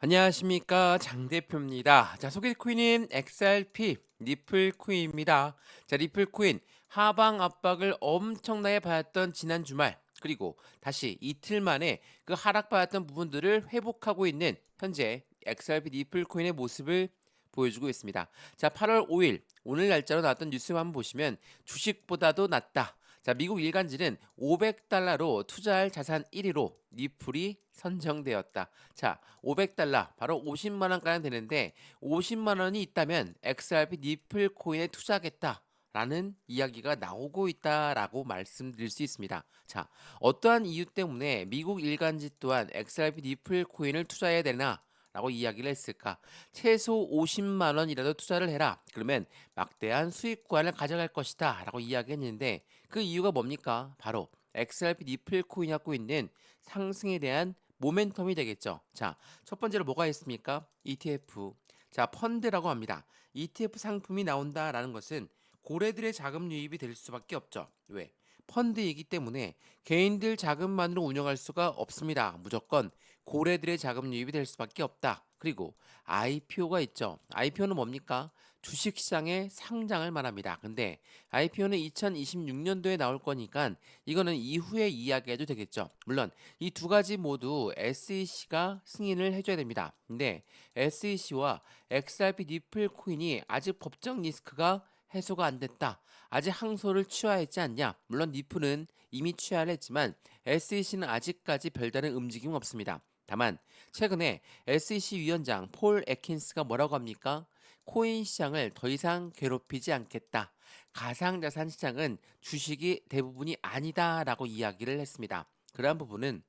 안녕하십니까 장 대표입니다. 자 소개 코인은 XRP 리플 코인입니다. 자 리플 코인 하방 압박을 엄청나게 받았던 지난 주말 그리고 다시 이틀 만에 그 하락받았던 부분들을 회복하고 있는 현재 XRP 리플 코인의 모습을 보여주고 있습니다. 자 8월 5일 오늘 날짜로 나왔던 뉴스만 한번 보시면 주식보다도 낫다. 자, 미국 일간지는 500달러로 투자할 자산 1위로 리플이 선정되었다. 자, 500달러 바로 50만 원가량 되는데 50만 원이 있다면 XRP 리플 코인에 투자하겠다. 라는 이야기가 나오고 있다라고 말씀드릴 수 있습니다. 자, 어떠한 이유 때문에 미국 일간지 또한 XRP 리플 코인을 투자해야 되나? 라고 이야기를 했을까? 최소 50만 원이라도 투자를 해라. 그러면 막대한 수익권을 가져갈 것이다. 라고 이야기했는데 그 이유가 뭡니까? 바로 XRP 리플 코인이 갖고 있는 상승에 대한 모멘텀이 되겠죠. 자, 첫 번째로 뭐가 있습니까? ETF. 자, 펀드라고 합니다. ETF 상품이 나온다라는 것은 고래들의 자금 유입이 될 수밖에 없죠. 왜? 펀드이기 때문에 개인들 자금만으로 운영할 수가 없습니다. 무조건 고래들의 자금 유입이 될 수밖에 없다. 그리고 IPO가 있죠. IPO는 뭡니까? 주식시장의 상장을 말합니다. 근데 IPO는 2026년도에 나올 거니까 이거는 이후에 이야기해도 되겠죠. 물론 이 두 가지 모두 SEC가 승인을 해줘야 됩니다. 근데 SEC와 XRP 리플 코인이 아직 법적 리스크가 해소가 안 됐다. 아직 항소를 취하했지 않냐? 물론 리플은 이미 취하를 했지만 SEC는 아직까지 별다른 움직임 없습니다. 다만 최근에 SEC 위원장 폴 애킨스가 뭐라고 합니까? 코인 시장을 더 이상 괴롭히지 않겠다. 가상자산 시장은 주식이 대부분이 아니다라고 이야기를 했습니다. 그러한 부분은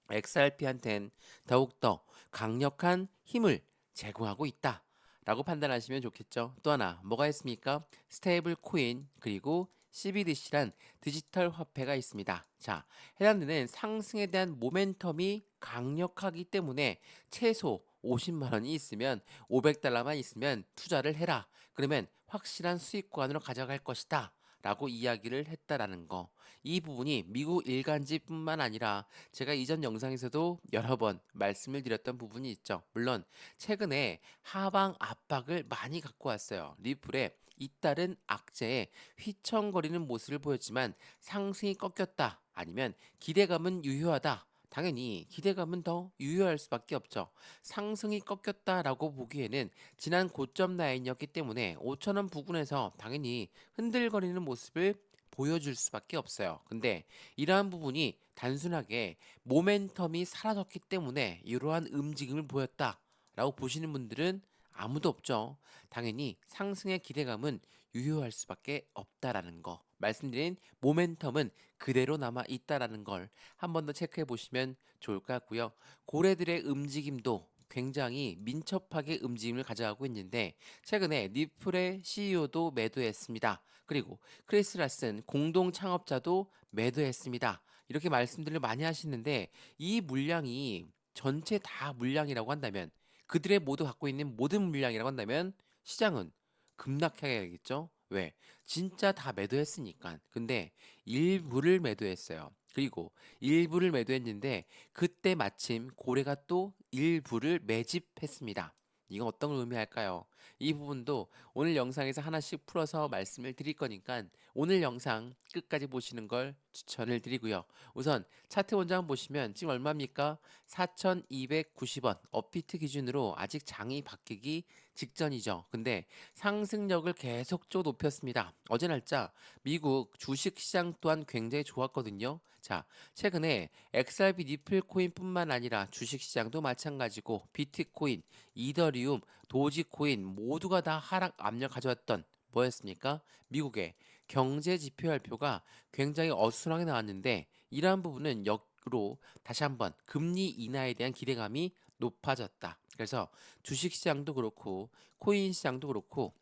XRP한텐 더욱더 강력한 힘을 제공하고 있다. 라고 판단하시면 좋겠죠. 또 하나 뭐가 있습니까? 스테이블 코인 그리고 CBDC란 디지털 화폐가 있습니다. 자, 해당되는 상승에 대한 모멘텀이 강력하기 때문에 최소 50만 원이 있으면 500달러만 있으면 투자를 해라. 그러면 확실한 수익권으로 가져갈 것이다. 라고 이야기를 했다라는 거. 이 부분이 미국 일간지뿐만 아니라 제가 이전 영상에서도 여러 번 말씀을 드렸던 부분이 있죠. 물론 최근에 하방 압박을 많이 갖고 왔어요. 리플에 잇따른 악재에 휘청거리는 모습을 보였지만 상승이 꺾였다. 아니면 기대감은 유효하다. 당연히 기대감은 더 유효할 수밖에 없죠. 상승이 꺾였다라고 보기에는 지난 고점 라인이었기 때문에 5천원 부근에서 당연히 흔들거리는 모습을 보여줄 수밖에 없어요. 근데 이러한 부분이 단순하게 모멘텀이 사라졌기 때문에 이러한 움직임을 보였다라고 보시는 분들은 아무도 없죠. 당연히 상승의 기대감은 유효할 수밖에 없다라는 거. 말씀드린 모멘텀은 그대로 남아 있다라는 걸 한 번 더 체크해 보시면 좋을 것 같고요. 고래들의 움직임도 굉장히 민첩하게 움직임을 가져가고 있는데 최근에 리플의 CEO도 매도했습니다. 그리고 크리스 라슨 공동 창업자도 매도했습니다. 이렇게 말씀들을 많이 하시는데 이 물량이 전체 다 물량이라고 한다면 그들의 모두 갖고 있는 모든 물량이라고 한다면 시장은 급락해야겠죠? 왜? 진짜 다 매도했으니까. 근데 일부를 매도했어요. 그리고 일부를 매도했는데 그때 마침 고래가 또 일부를 매집했습니다. 이건 어떤 걸 의미할까요? 이 부분도 오늘 영상에서 하나씩 풀어서 말씀을 드릴 거니까 오늘 영상 끝까지 보시는 걸 추천을 드리고요. 우선 차트 원장 보시면 지금 얼마입니까? 4,290원 업비트 기준으로 아직 장이 바뀌기 직전이죠. 근데 상승력을 계속적으로 높였습니다. 어제 날짜 미국 주식시장 또한 굉장히 좋았거든요. 자, 최근에 XRP 리플 코인뿐만 아니라 주식시장도 마찬가지고 비트코인, 이더리움, 도지코인 모두가 다 하락 압력 가져왔던 뭐였습니까? 미국의 경제 지표 발표가 굉장히 어수선하게 나왔는데 이러한 부분은 역으로 다시 한번 금리 인하에 대한 기대감이 높아졌다. 그래서 주식시장도 그렇고 코인 시장도 그렇고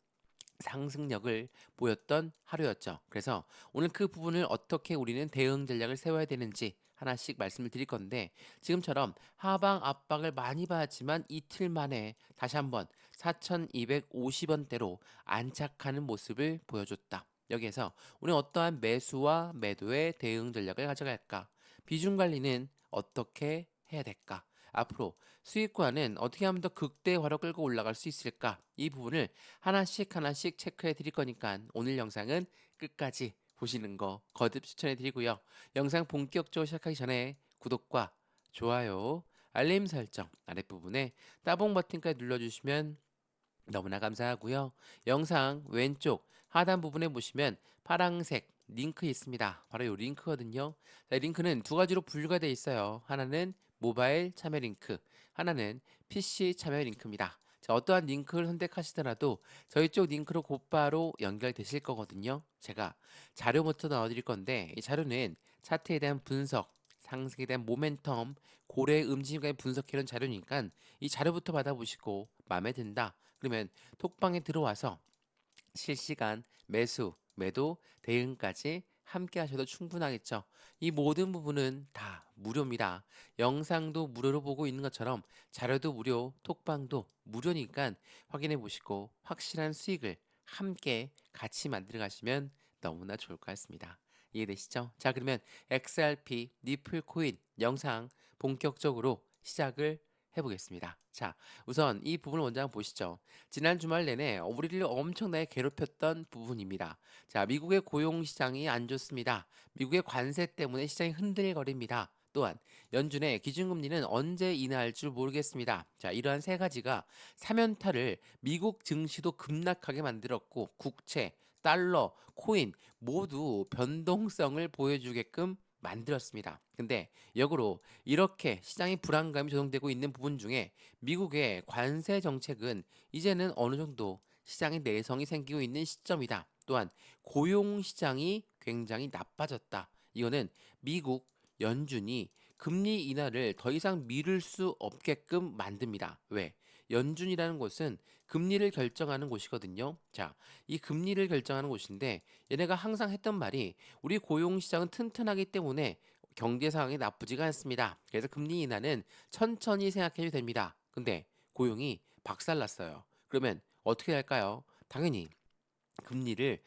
상승력을 보였던 하루였죠. 그래서 오늘 그 부분을 어떻게 우리는 대응 전략을 세워야 되는지 하나씩 말씀을 드릴 건데 지금처럼 하방 압박을 많이 받았지만 이틀 만에 다시 한번 4,250원대로 안착하는 모습을 보여줬다. 여기에서 우리 어떠한 매수와 매도의 대응 전략을 가져갈까? 비중 관리는 어떻게 해야 될까? 앞으로 수익과는 어떻게 하면 더 극대화로 끌고 올라갈 수 있을까? 이 부분을 하나씩 하나씩 체크해 드릴 거니까 오늘 영상은 끝까지 보시는 거 거듭 추천해 드리고요. 영상 본격적으로 시작하기 전에 구독과 좋아요, 알림 설정 아랫부분에 따봉 버튼까지 눌러주시면 너무나 감사하고요. 영상 왼쪽 하단 부분에 보시면 파랑색 링크 있습니다. 바로 이 링크거든요. 자, 이 링크는 두 가지로 분류가 되어 있어요. 하나는 모바일 참여 링크, 하나는 PC 참여 링크입니다. 자, 어떠한 링크를 선택하시더라도 저희 쪽 링크로 곧바로 연결되실 거거든요. 제가 자료부터 넣어드릴 건데 이 자료는 차트에 대한 분석, 상승에 대한 모멘텀, 고래의 움직임까지 분석해놓은 자료니까 이 자료부터 받아보시고 마음에 든다. 그러면 톡방에 들어와서 실시간 매수, 매도, 대응까지 함께 하셔도 충분하겠죠. 이 모든 부분은 다 무료입니다. 영상도 무료로 보고 있는 것처럼 자료도 무료, 톡방도 무료니까 확인해 보시고 확실한 수익을 함께 같이 만들어 가시면 너무나 좋을 것 같습니다. 이해되시죠? 자, 그러면 XRP 니플 코인 영상 본격적으로 시작을 해보겠습니다. 자, 우선 이 부분을 먼저 한번 보시죠. 지난 주말 내내 우리를 엄청나게 괴롭혔던 부분입니다. 자, 미국의 고용 시장이 안 좋습니다. 미국의 관세 때문에 시장이 흔들거립니다. 또한 연준의 기준금리는 언제 인하할 줄 모르겠습니다. 자, 이러한 세 가지가 사면타를 미국 증시도 급락하게 만들었고 국채, 달러, 코인 모두 변동성을 보여주게끔 만들었습니다. 근데 역으로 이렇게 시장의 불안감이 조성되고 있는 부분 중에 미국의 관세 정책은 이제는 어느 정도 시장의 내성이 생기고 있는 시점이다. 또한 고용 시장이 굉장히 나빠졌다. 이거는 미국 연준이 금리 인하를 더 이상 미룰 수 없게끔 만듭니다. 왜? 연준이라는 곳은 금리를 결정하는 곳이거든요. 자, 이 금리를 결정하는 곳인데 얘네가 항상 했던 말이 우리 고용 시장은 튼튼하기 때문에 경제 상황이 나쁘지가 않습니다. 그래서 금리 인하는 천천히 생각해도 됩니다. 근데 고용이 박살났어요. 그러면 어떻게 할까요? 당연히 금리를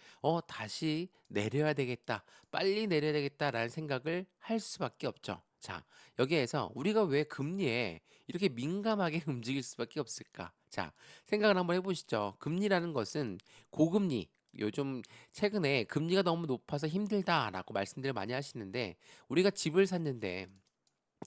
다시 내려야 되겠다. 빨리 내려야 되겠다라는 생각을 할 수밖에 없죠. 자, 여기에서 우리가 왜 금리에 이렇게 민감하게 움직일 수밖에 없을까? 자, 생각을 한번 해보시죠. 금리라는 것은 고금리, 요즘 최근에 금리가 너무 높아서 힘들다라고 말씀들을 많이 하시는데 우리가 집을 샀는데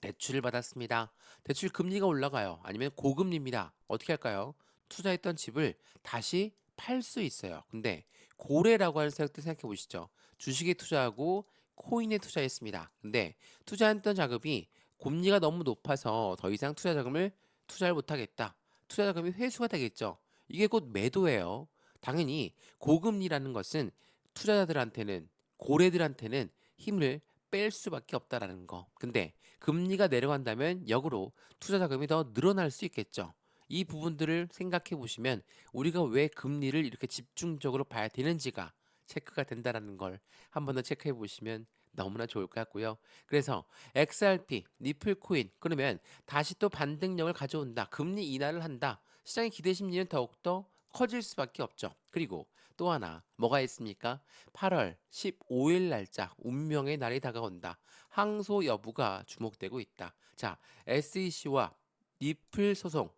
대출을 받았습니다. 대출 금리가 올라가요. 아니면 고금리입니다. 어떻게 할까요? 투자했던 집을 다시 팔 수 있어요. 근데 고래라고 하는 생각도 생각해 보시죠. 주식에 투자하고 코인에 투자했습니다. 근데 투자했던 자금이 금리가 너무 높아서 더 이상 투자 자금을 투자를 못 하겠다. 투자 자금이 회수가 되겠죠. 이게 곧 매도예요. 당연히 고금리라는 것은 투자자들한테는 고래들한테는 힘을 뺄 수밖에 없다라는 거. 근데 금리가 내려간다면 역으로 투자 자금이 더 늘어날 수 있겠죠. 이 부분들을 생각해 보시면 우리가 왜 금리를 이렇게 집중적으로 봐야 되는지가 체크가 된다라는 걸 한 번 더 체크해 보시면 너무나 좋을 것 같고요. 그래서 XRP, 니플 코인 그러면 다시 또 반등력을 가져온다. 금리 인하를 한다. 시장의 기대 심리는 더욱더 커질 수밖에 없죠. 그리고 또 하나 뭐가 있습니까? 8월 15일 날짜 운명의 날이 다가온다. 항소 여부가 주목되고 있다. 자, SEC와 니플 소송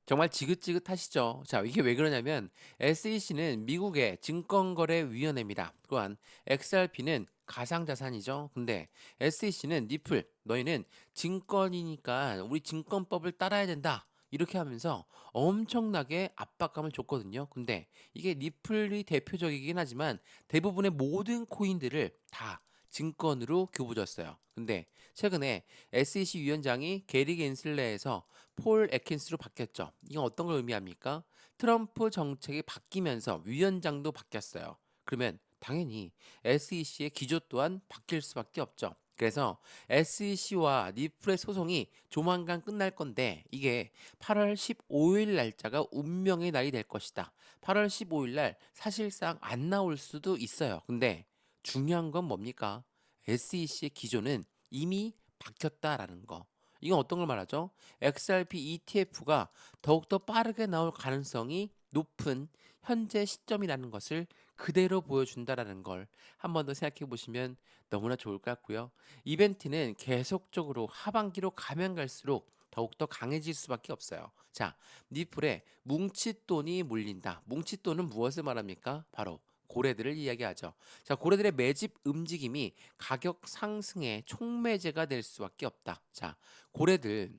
정말 지긋지긋하시죠? 자, 이게 왜 그러냐면 SEC는 미국의 증권거래위원회입니다. 또한 XRP는 가상자산이죠. 근데 SEC는 니플, 너희는 증권이니까 우리 증권법을 따라야 된다. 이렇게 하면서 엄청나게 압박감을 줬거든요. 근데 이게 니플이 대표적이긴 하지만 대부분의 모든 코인들을 다 증권으로 교부졌어요. 근데 최근에 SEC 위원장이 게리 겐슬레에서 폴 애킨스로 바뀌었죠. 이건 어떤 걸 의미합니까? 트럼프 정책이 바뀌면서 위원장도 바뀌었어요. 그러면 당연히 SEC의 기조 또한 바뀔 수밖에 없죠. 그래서 SEC와 니플의 소송이 조만간 끝날 건데 이게 8월 15일 날짜가 운명의 날이 될 것이다. 8월 15일 날 사실상 안 나올 수도 있어요. 근데 중요한 건 뭡니까? SEC의 기조는 이미 바뀌었다라는 거. 이건 어떤 걸 말하죠? XRP ETF가 더욱더 빠르게 나올 가능성이 높은 현재 시점이라는 것을 그대로 보여준다라는 걸 한 번 더 생각해 보시면 너무나 좋을 것 같고요. 이벤트는 계속적으로 하반기로 가면 갈수록 더욱더 강해질 수밖에 없어요. 자, 니플에 뭉칫돈이 몰린다. 뭉칫돈은 무엇을 말합니까? 바로 고래들을 이야기하죠. 자, 고래들의 매집 움직임이 가격 상승의 촉매제가 될 수밖에 없다. 자, 고래들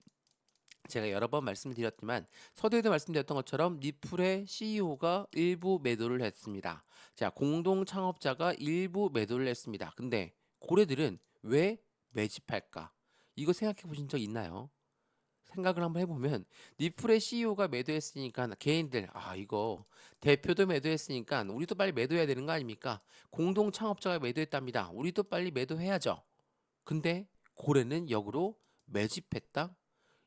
제가 여러 번 말씀을 드렸지만 서두에도 말씀드렸던 것처럼 니플의 CEO가 일부 매도를 했습니다. 자, 공동 창업자가 일부 매도를 했습니다. 근데 고래들은 왜 매집할까? 이거 생각해 보신 적 있나요? 생각을 한번 해보면 니플의 CEO가 매도했으니까 개인들 이거 대표도 매도했으니까 우리도 빨리 매도해야 되는 거 아닙니까? 공동 창업자가 매도했답니다. 우리도 빨리 매도해야죠. 근데 고래는 역으로 매집했다?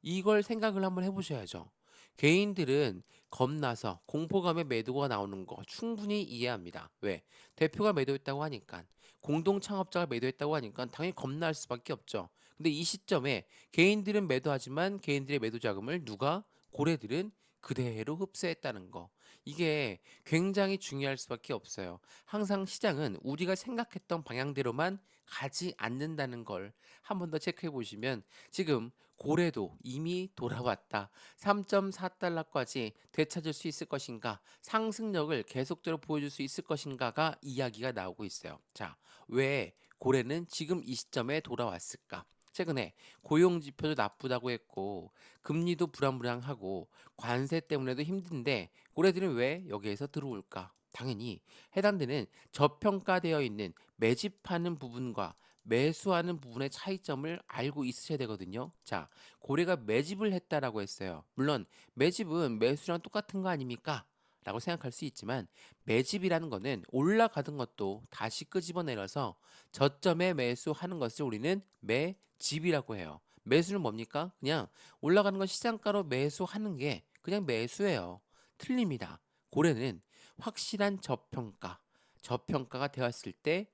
이걸 생각을 한번 해보셔야죠. 개인들은 겁나서 공포감에 매도가 나오는 거 충분히 이해합니다. 왜? 대표가 매도했다고 하니까, 공동 창업자가 매도했다고 하니까 당연히 겁날 수밖에 없죠. 근데 이 시점에 개인들은 매도하지만 개인들의 매도 자금을 누가? 고래들은 그대로 흡수했다는 거. 이게 굉장히 중요할 수밖에 없어요. 항상 시장은 우리가 생각했던 방향대로만 가지 않는다는 걸 한 번 더 체크해 보시면 지금 고래도 이미 돌아왔다. 3.4달러까지 되찾을 수 있을 것인가? 상승력을 계속적으로 보여줄 수 있을 것인가가 이야기가 나오고 있어요. 자, 왜 고래는 지금 이 시점에 돌아왔을까? 최근에 고용 지표도 나쁘다고 했고 금리도 불안불안하고 관세 때문에도 힘든데 고래들은 왜 여기에서 들어올까? 당연히 해당되는 저평가되어 있는 매집하는 부분과 매수하는 부분의 차이점을 알고 있으셔야 되거든요. 자, 고래가 매집을 했다라고 했어요. 물론 매집은 매수랑 똑같은 거 아닙니까? 라고 생각할 수 있지만 매집이라는 거는 올라가던 것도 다시 끄집어내려서 저점에 매수하는 것을 우리는 매집이라고 해요. 매수는 뭡니까? 그냥 올라가는 건 시장가로 매수하는 게 그냥 매수예요. 틀립니다. 고래는 확실한 저평가가 되었을 때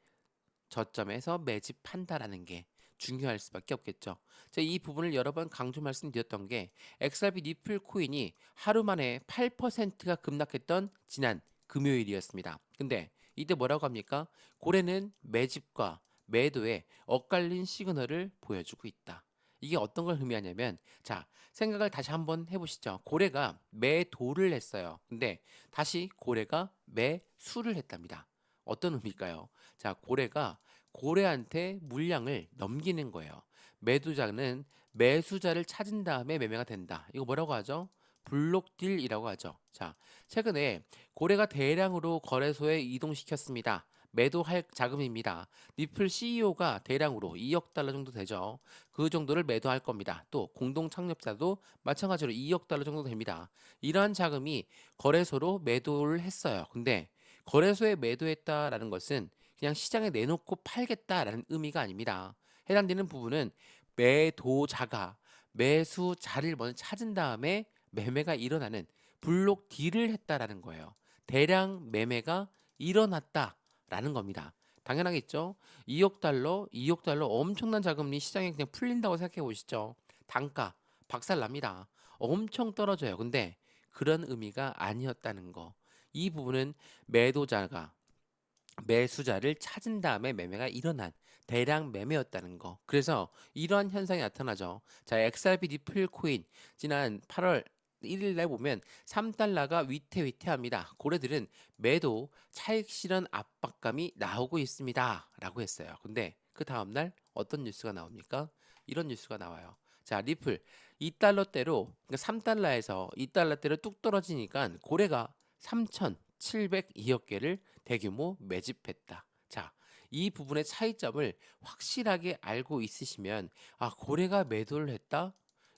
저점에서 매집한다라는 게 중요할 수밖에 없겠죠. 제가 이 부분을 여러 번 강조 말씀드렸던 게 XRP 니플 코인이 하루 만에 8%가 급락했던 지난 금요일이었습니다. 근데 이때 뭐라고 합니까? 고래는 매집과 매도에 엇갈린 시그널을 보여주고 있다. 이게 어떤 걸 의미하냐면 자, 생각을 다시 한번 해보시죠. 고래가 매도를 했어요. 근데 다시 고래가 매수를 했답니다. 어떤 의미일까요? 자, 고래한테 물량을 넘기는 거예요. 매도자는 매수자를 찾은 다음에 매매가 된다. 이거 뭐라고 하죠? 블록딜이라고 하죠. 자, 최근에 고래가 대량으로 거래소에 이동시켰습니다. 매도할 자금입니다. 니플 CEO가 대량으로 2억 달러 정도 되죠. 그 정도를 매도할 겁니다. 또 공동 창립자도 마찬가지로 2억 달러 정도 됩니다. 이러한 자금이 거래소로 매도를 했어요. 근데 거래소에 매도했다라는 것은 그냥 시장에 내놓고 팔겠다라는 의미가 아닙니다. 해당되는 부분은 매도자가 매수자를 먼저 찾은 다음에 매매가 일어나는 블록 딜을 했다라는 거예요. 대량 매매가 일어났다라는 겁니다. 당연하겠죠. 2억 달러 엄청난 자금이 시장에 그냥 풀린다고 생각해 보시죠. 단가 박살납니다. 엄청 떨어져요. 근데 그런 의미가 아니었다는 거. 이 부분은 매도자가 매수자를 찾은 다음에 매매가 일어난 대량 매매였다는 거. 그래서 이러한 현상이 나타나죠. 자, XRP 리플 코인 지난 8월 1일 날 보면 3달러가 위태위태합니다. 고래들은 매도 차익 실현 압박감이 나오고 있습니다. 라고 했어요. 근데 그 다음날 어떤 뉴스가 나옵니까? 이런 뉴스가 나와요. 자, 리플 2달러대로 그러니까 3달러에서 2달러대로 뚝 떨어지니까 고래가 3,702억 개를 대규모 매집했다. 자, 이 부분의 차이점을 확실하게 알고 있으시면 고래가 매도를 했다?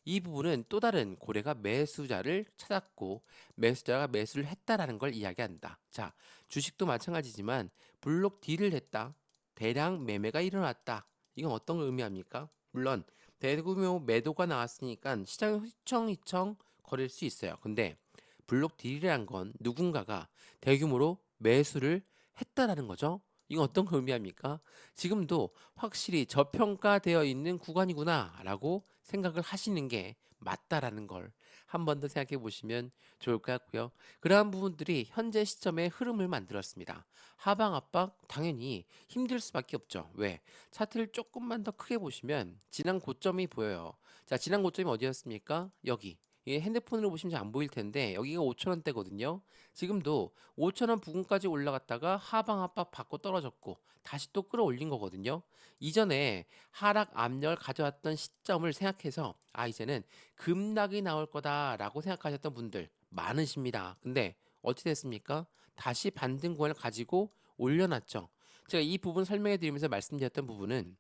이 부분은 또 다른 고래가 매수자를 찾았고 매수자가 매수를 했다라는 걸 이야기한다. 자, 주식도 마찬가지지만 블록 딜을 했다. 대량 매매가 일어났다. 이건 어떤 걸 의미합니까? 물론 대규모 매도가 나왔으니까 시장이 휘청휘청 거릴 수 있어요. 근데 블록 딜이란 건 누군가가 대규모로 매수를 했다라는 거죠. 이건 어떤 걸 의미합니까? 지금도 확실히 저평가되어 있는 구간이구나라고 생각을 하시는 게 맞다라는 걸 한 번 더 생각해 보시면 좋을 것 같고요. 그러한 부분들이 현재 시점의 흐름을 만들었습니다. 하방 압박 당연히 힘들 수밖에 없죠. 왜? 차트를 조금만 더 크게 보시면 지난 고점이 보여요. 자, 지난 고점이 어디였습니까? 여기. 이게 핸드폰으로 보시면 잘 안 보일 텐데 여기가 5,000원대거든요. 지금도 5,000원 부근까지 올라갔다가 하방 압박 받고 떨어졌고 다시 또 끌어올린 거거든요. 이전에 하락 압력을 가져왔던 시점을 생각해서 이제는 급락이 나올 거다라고 생각하셨던 분들 많으십니다. 근데 어찌 됐습니까? 다시 반등 구간을 가지고 올려놨죠. 제가 이 부분 설명해 드리면서 말씀드렸던 부분은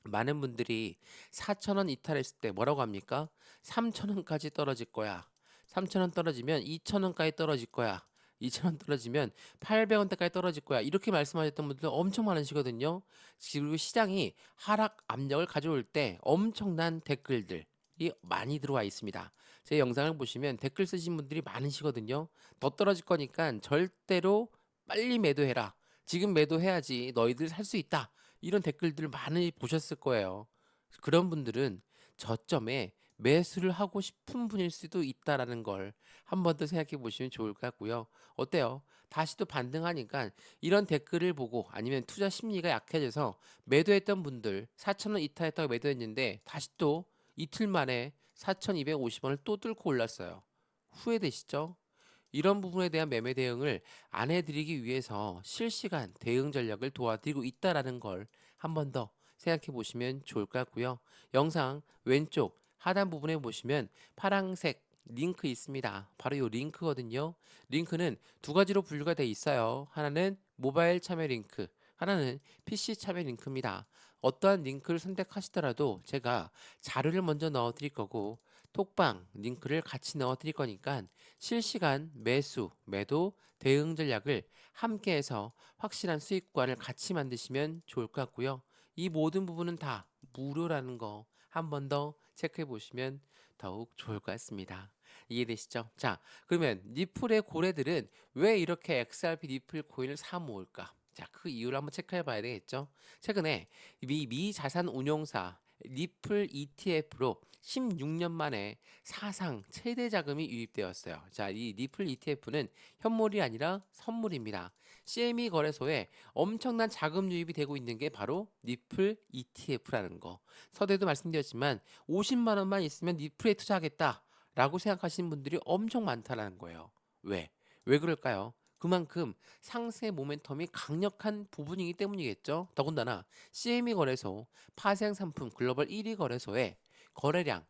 많은 분들이 4,000원 이탈했을 때 뭐라고 합니까? 3,000원까지 떨어질 거야. 3,000원 떨어지면 2,000원까지 떨어질 거야. 2,000원 떨어지면 800원대까지 떨어질 거야. 이렇게 말씀하셨던 분들 엄청 많으시거든요. 그리고 시장이 하락 압력을 가져올 때 엄청난 댓글들이 많이 들어와 있습니다. 제 영상을 보시면 댓글 쓰신 분들이 많으시거든요. 더 떨어질 거니까 절대로 빨리 매도해라. 지금 매도해야지 너희들 살 수 있다. 이런 댓글들을 많이 보셨을 거예요. 그런 분들은 저점에 매수를 하고 싶은 분일 수도 있다라는 걸 한 번 더 생각해 보시면 좋을 것 같고요. 어때요? 다시 또 반등하니까 이런 댓글을 보고 아니면 투자 심리가 약해져서 매도했던 분들 4,000원 이탈했다고 매도했는데 다시 또 이틀 만에 4,250원을 또 뚫고 올랐어요. 후회되시죠? 이런 부분에 대한 매매 대응을 안 해드리기 위해서 실시간 대응 전략을 도와드리고 있다라는 걸 한 번 더 생각해 보시면 좋을 것 같고요. 영상 왼쪽 하단 부분에 보시면 파란색 링크 있습니다. 바로 이 링크거든요. 링크는 두 가지로 분류가 돼 있어요. 하나는 모바일 참여 링크, 하나는 PC 참여 링크입니다. 어떠한 링크를 선택하시더라도 제가 자료를 먼저 넣어 드릴 거고 톡방 링크를 같이 넣어 드릴 거니까 실시간 매수, 매도, 대응 전략을 함께해서 확실한 수익관을 같이 만드시면 좋을 것 같고요. 이 모든 부분은 다 무료라는 거 한 번 더 체크해 보시면 더욱 좋을 것 같습니다. 이해되시죠? 자, 그러면 니플의 고래들은 왜 이렇게 XRP 니플 코인을 사 모을까? 자, 그 이유를 한번 체크해 봐야 되겠죠? 최근에 미 자산 운용사 리플 ETF로 16년 만에 사상 최대 자금이 유입되었어요. 자, 이 리플 ETF는 현물이 아니라 선물입니다. CME 거래소에 엄청난 자금 유입이 되고 있는 게 바로 리플 ETF라는 거. 서두에도 말씀드렸지만 50만 원만 있으면 리플에 투자하겠다. 라고 생각하시는 분들이 엄청 많다라는 거예요. 왜? 왜 그럴까요? 그만큼 상세 모멘텀이 강력한 부분이기 때문이겠죠. 더군다나 CME 거래소 파생 상품 글로벌 1위 거래소의 거래량,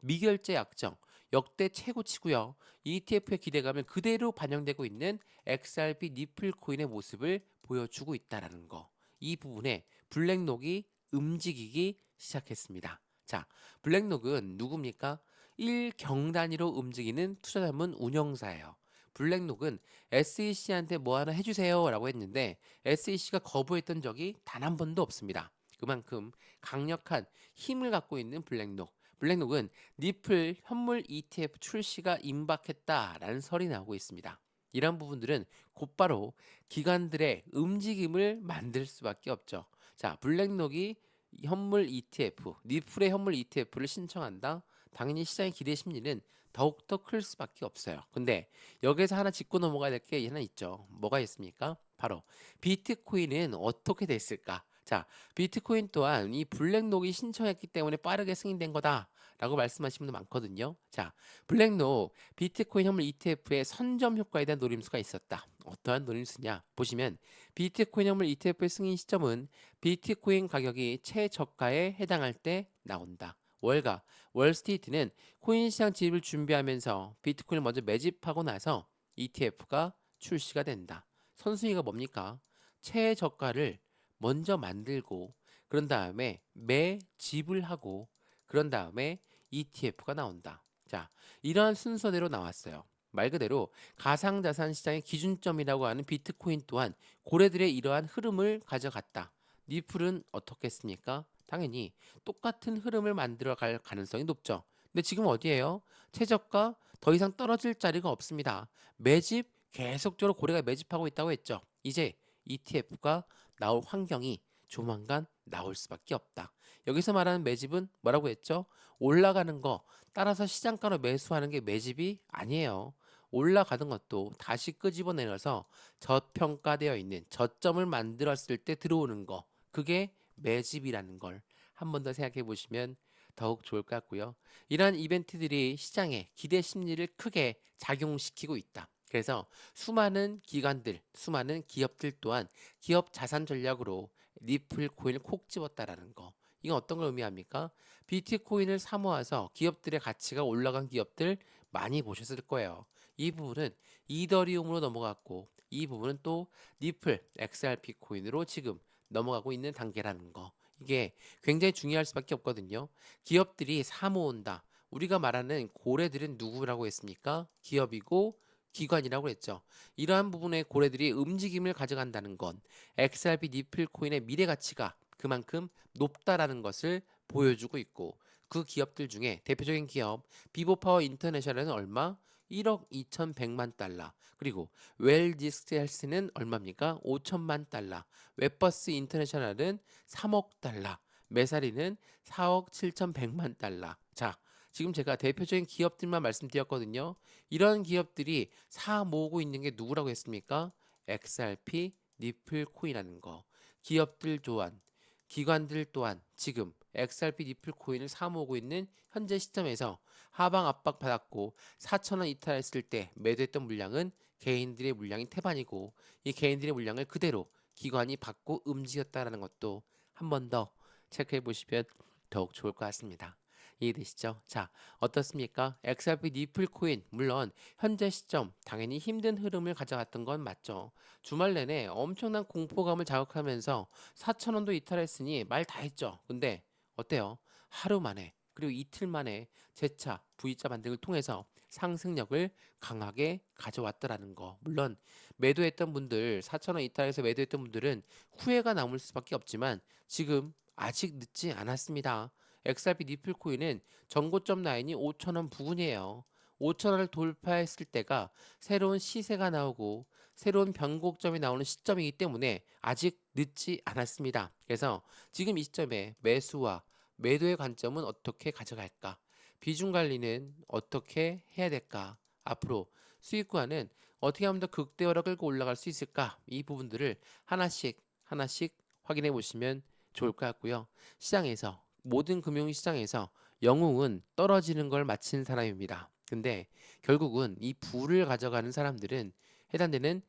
미결제 약정 역대 최고치고요. ETF의 기대감을 그대로 반영되고 있는 XRP 니플 코인의 모습을 보여주고 있다라는 거. 이 부분에 블랙록이 움직이기 시작했습니다. 자, 블랙록은 누굽니까? 1경 단위로 움직이는 투자 전문 운영사예요. 블랙록은 SEC한테 뭐 하나 해주세요 라고 했는데 SEC가 거부했던 적이 단 한 번도 없습니다. 그만큼 강력한 힘을 갖고 있는 블랙록. 블랙록은 니플 현물 ETF 출시가 임박했다라는 설이 나오고 있습니다. 이런 부분들은 곧바로 기관들의 움직임을 만들 수밖에 없죠. 자, 블랙록이 현물 ETF, 니플의 현물 ETF를 신청한다. 당연히 시장의 기대 심리는 더욱더 클 수밖에 없어요. 근데 여기서 하나 짚고 넘어가야 될 게 하나 있죠. 뭐가 있습니까? 바로 비트코인은 어떻게 됐을까? 자, 비트코인 또한 이 블랙록이 신청했기 때문에 빠르게 승인된 거다라고 말씀하시는 분들 많거든요. 자, 블랙록 비트코인 현물 ETF의 선점 효과에 대한 노림수가 있었다. 어떠한 노림수냐? 보시면 비트코인 현물 ETF의 승인 시점은 비트코인 가격이 최저가에 해당할 때 나온다. 월가, 월스트리트는 코인 시장 진입을 준비하면서 비트코인을 먼저 매집하고 나서 ETF가 출시가 된다. 선순위가 뭡니까? 최저가를 먼저 만들고 그런 다음에 매집을 하고 그런 다음에 ETF가 나온다. 자, 이러한 순서대로 나왔어요. 말 그대로 가상자산 시장의 기준점이라고 하는 비트코인 또한 고래들의 이러한 흐름을 가져갔다. 니플은 어떻겠습니까? 당연히 똑같은 흐름을 만들어 갈 가능성이 높죠. 근데 지금 어디에요? 최저가 더 이상 떨어질 자리가 없습니다. 매집 계속적으로 고래가 매집하고 있다고 했죠. 이제 ETF가 나올 환경이 조만간 나올 수밖에 없다. 여기서 말하는 매집은 뭐라고 했죠? 올라가는 거 따라서 시장가로 매수하는 게 매집이 아니에요. 올라가던 것도 다시 끄집어내려서 저평가되어 있는 저점을 만들었을 때 들어오는 거. 그게 매집이라는 걸 한 번 더 생각해 보시면 더욱 좋을 것 같고요. 이러한 이벤트들이 시장에 기대 심리를 크게 작용시키고 있다. 그래서 수많은 기관들, 수많은 기업들 또한 기업 자산 전략으로 리플 코인을 콕 집었다라는 거. 이건 어떤 걸 의미합니까? 비트코인을 사 모아서 기업들의 가치가 올라간 기업들 많이 보셨을 거예요. 이 부분은 이더리움으로 넘어갔고 이 부분은 또 리플 XRP 코인으로 지금 넘어가고 있는 단계라는 거. 이게 굉장히 중요할 수밖에 없거든요. 기업들이 사 모은다. 우리가 말하는 고래들은 누구라고 했습니까? 기업이고 기관이라고 했죠. 이러한 부분의 고래들이 움직임을 가져간다는 건 XRP 니플 코인의 미래 가치가 그만큼 높다라는 것을 보여주고 있고 그 기업들 중에 대표적인 기업 비보파워 인터내셔널은 얼마? 1억 2,100만 달러. 그리고 웰디스 헬스는 얼마입니까? 5천만 달러. 웹버스 인터내셔널은 3억 달러. 메사리는 4억 7,100만 달러. 자, 지금 제가 대표적인 기업들만 말씀드렸거든요. 이런 기업들이 사 모으고 있는 게 누구라고 했습니까? XRP 니플 코인이라는 거. 기업들 또한 기관들 또한 지금 XRP 니플 코인을 사 모으고 있는 현재 시점에서 하방 압박 받았고 4,000원 이탈했을 때 매도했던 물량은 개인들의 물량인 태반이고 이 개인들의 물량을 그대로 기관이 받고 움직였다라는 것도 한 번 더 체크해 보시면 더욱 좋을 것 같습니다. 이해되시죠? 자, 어떻습니까? XRP 니플 코인 물론 현재 시점 당연히 힘든 흐름을 가져갔던 건 맞죠. 주말 내내 엄청난 공포감을 자극하면서 4,000원도 이탈했으니 말 다 했죠. 근데 어때요? 하루 만에 그리고 이틀 만에 재차 V자 반등을 통해서 상승력을 강하게 가져왔다라는 거. 물론 매도했던 분들 4,000원 이탈해서 매도했던 분들은 후회가 남을 수밖에 없지만 지금 아직 늦지 않았습니다. XRP 니플 코인은 전고점 라인이 5,000원 부근이에요. 5,000원을 돌파했을 때가 새로운 시세가 나오고 새로운 변곡점이 나오는 시점이기 때문에 아직 늦지 않았습니다. 그래서 지금 이 시점에 매수와 매도의 관점은 어떻게 가져갈까? 비중 관리는 어떻게 해야 될까? 앞으로 수익과는 어떻게 하면 더 극대화로 끌고 올라갈 수 있을까? 이 부분들을 하나씩 하나씩 확인해 보시면 좋을 것 같고요. 시장에서 모든 금융시장에서 영웅은 떨어지는 걸 마친 사람입니다. 근데 결국은 이 부를 가져가는 사람들은 해당되는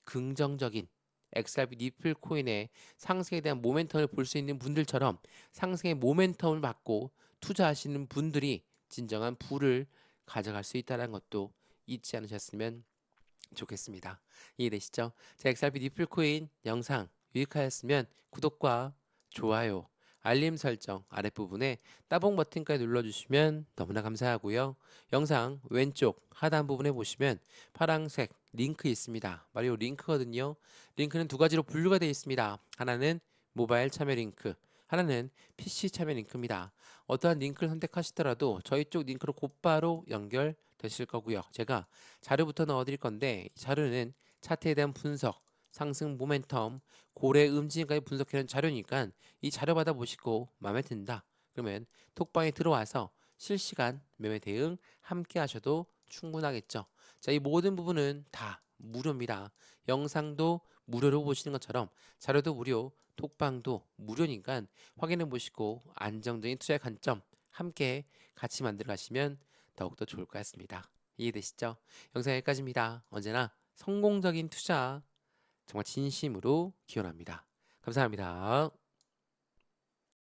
긍정적인 XRP 니플 코인의 상승에 대한 모멘텀을 볼 수 있는 분들처럼 상승의 모멘텀을 받고 투자하시는 분들이 진정한 부를 가져갈 수 있다는 것도 잊지 않으셨으면 좋겠습니다. 이해되시죠? 자, XRP 니플 코인 영상 유익하였으면 구독과 좋아요, 알림 설정 아랫부분에 따봉 버튼까지 눌러주시면 너무나 감사하고요. 영상 왼쪽 하단 부분에 보시면 파란색 링크 있습니다. 바로 이 링크거든요. 링크는 두 가지로 분류가 되어 있습니다. 하나는 모바일 참여 링크, 하나는 PC 참여 링크입니다. 어떠한 링크를 선택하시더라도 저희 쪽 링크로 곧바로 연결되실 거고요. 제가 자료부터 넣어드릴 건데 이 자료는 차트에 대한 분석, 상승 모멘텀, 고래 움직임까지 분석해놓은 자료니까 이 자료 받아보시고 마음에 든다. 그러면 톡방에 들어와서 실시간 매매 대응 함께 하셔도 충분하겠죠. 자, 이 모든 부분은 다 무료입니다. 영상도 무료로 보시는 것처럼 자료도 무료, 톡방도 무료니까 확인해 보시고 안정적인 투자의 관점 함께 같이 만들어 가시면 더욱더 좋을 것 같습니다. 이해되시죠? 영상 여기까지입니다. 언제나 성공적인 투자 정말 진심으로 기원합니다. 감사합니다.